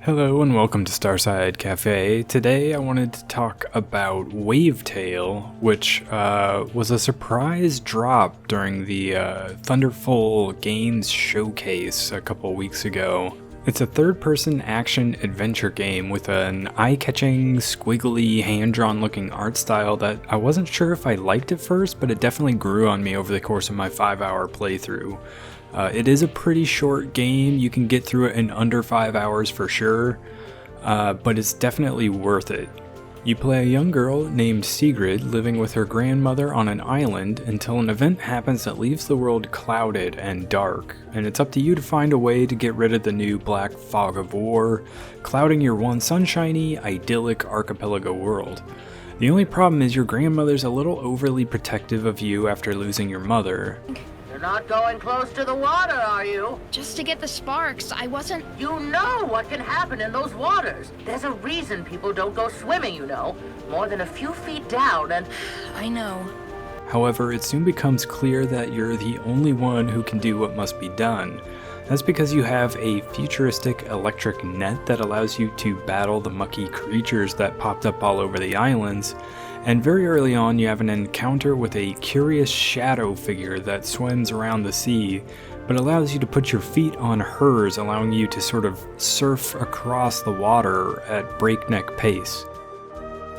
Hello and welcome to Starside Cafe. Today I wanted to talk about Wavetale, which was a surprise drop during the Thunderful Games showcase a couple weeks ago. It's a third-person action-adventure game with an eye-catching, squiggly, hand-drawn looking art style that I wasn't sure if I liked at first, but it definitely grew on me over the course of my 5-hour playthrough. It is a pretty short game. You can get through it in under 5 hours for sure, but it's definitely worth it. You play a young girl named Sigrid living with her grandmother on an island until an event happens that leaves the world clouded and dark, and it's up to you to find a way to get rid of the new black fog of war, clouding your once sunshiny, idyllic archipelago world. The only problem is your grandmother's a little overly protective of you after losing your mother. You're not going close to the water, are you? Just to get the sparks. I wasn't... You know what can happen in those waters. There's a reason people don't go swimming, you know. More than a few feet down and... I know. However, it soon becomes clear that you're the only one who can do what must be done. That's because you have a futuristic electric net that allows you to battle the mucky creatures that popped up all over the islands, and very early on you have an encounter with a curious shadow figure that swims around the sea, but allows you to put your feet on hers, allowing you to sort of surf across the water at breakneck pace.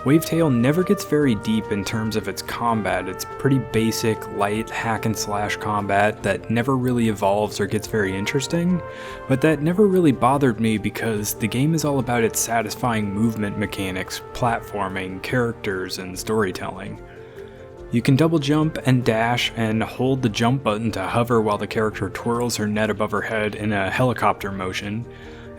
Wavetale never gets very deep in terms of its combat. It's pretty basic, light hack and slash combat that never really evolves or gets very interesting, but that never really bothered me because the game is all about its satisfying movement mechanics, platforming, characters, and storytelling. You can double jump and dash and hold the jump button to hover while the character twirls her net above her head in a helicopter motion.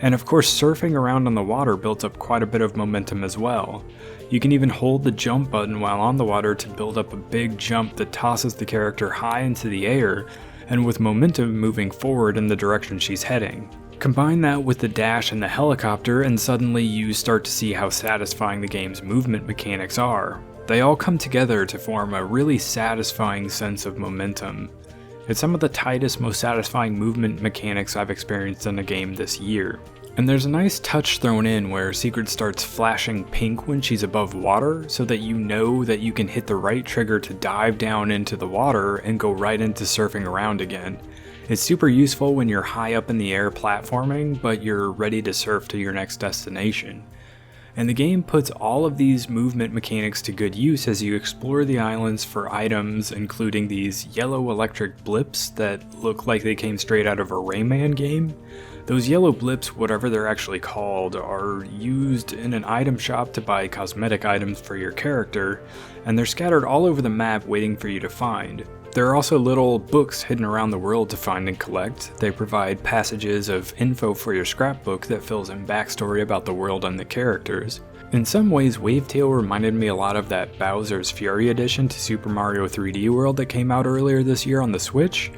And of course, surfing around on the water builds up quite a bit of momentum as well. You can even hold the jump button while on the water to build up a big jump that tosses the character high into the air, and with momentum moving forward in the direction she's heading. Combine that with the dash and the helicopter, and suddenly you start to see how satisfying the game's movement mechanics are. They all come together to form a really satisfying sense of momentum. It's some of the tightest, most satisfying movement mechanics I've experienced in a game this year. And there's a nice touch thrown in where Sigrid starts flashing pink when she's above water, so that you know that you can hit the right trigger to dive down into the water and go right into surfing around again. It's super useful when you're high up in the air platforming, but you're ready to surf to your next destination. And the game puts all of these movement mechanics to good use as you explore the islands for items, including these yellow electric blips that look like they came straight out of a Rayman game. Those yellow blips, whatever they're actually called, are used in an item shop to buy cosmetic items for your character, and they're scattered all over the map waiting for you to find. There are also little books hidden around the world to find and collect. They provide passages of info for your scrapbook that fills in backstory about the world and the characters. In some ways, Wavetale reminded me a lot of that Bowser's Fury edition to Super Mario 3D World that came out earlier this year on the Switch.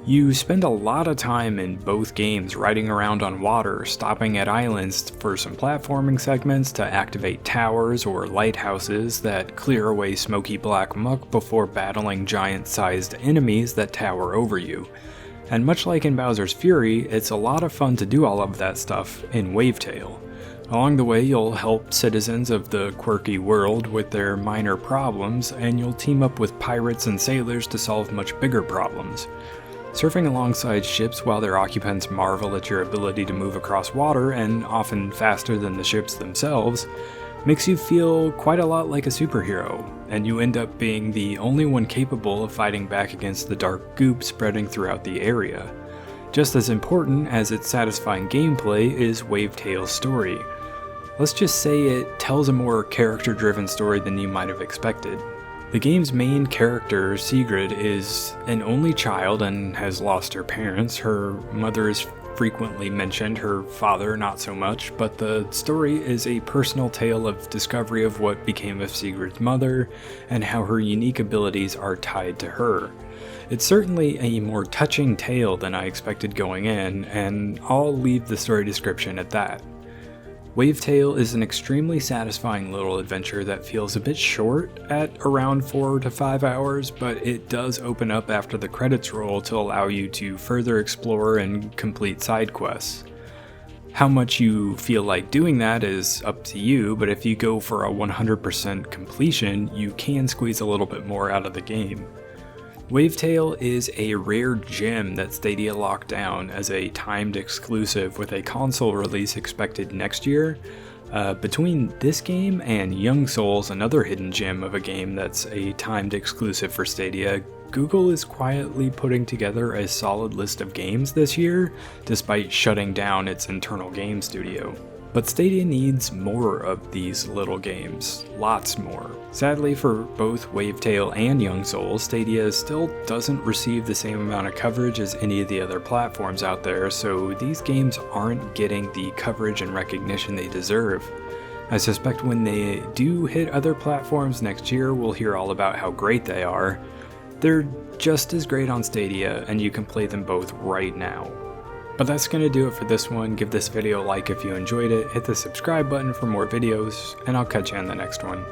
You spend a lot of time in both games riding around on water, stopping at islands for some platforming segments to activate towers or lighthouses that clear away smoky black muck before battling giant-sized enemies that tower over you. And much like in Bowser's Fury, it's a lot of fun to do all of that stuff in Wavetale. Along the way, you'll help citizens of the quirky world with their minor problems, and you'll team up with pirates and sailors to solve much bigger problems. Surfing alongside ships while their occupants marvel at your ability to move across water, and often faster than the ships themselves, makes you feel quite a lot like a superhero, and you end up being the only one capable of fighting back against the dark goop spreading throughout the area. Just as important as its satisfying gameplay is Wavetale's story. Let's just say it tells a more character-driven story than you might have expected. The game's main character, Sigrid, is an only child and has lost her parents. Her mother is frequently mentioned, her father not so much, but the story is a personal tale of discovery of what became of Sigrid's mother and how her unique abilities are tied to her. It's certainly a more touching tale than I expected going in, and I'll leave the story description at that. Wavetale is an extremely satisfying little adventure that feels a bit short at around 4 to 5 hours, but it does open up after the credits roll to allow you to further explore and complete side quests. How much you feel like doing that is up to you, but if you go for a 100% completion, you can squeeze a little bit more out of the game. Wavetale is a rare gem that Stadia locked down as a timed exclusive with a console release expected next year. Between this game and Young Souls, another hidden gem of a game that's a timed exclusive for Stadia, Google is quietly putting together a solid list of games this year, despite shutting down its internal game studio. But Stadia needs more of these little games, lots more. Sadly for both Wavetale and Young Souls, Stadia still doesn't receive the same amount of coverage as any of the other platforms out there, so these games aren't getting the coverage and recognition they deserve. I suspect when they do hit other platforms next year, we'll hear all about how great they are. They're just as great on Stadia, and you can play them both right now. But that's going to do it for this one. Give this video a like if you enjoyed it, hit the subscribe button for more videos, and I'll catch you on the next one.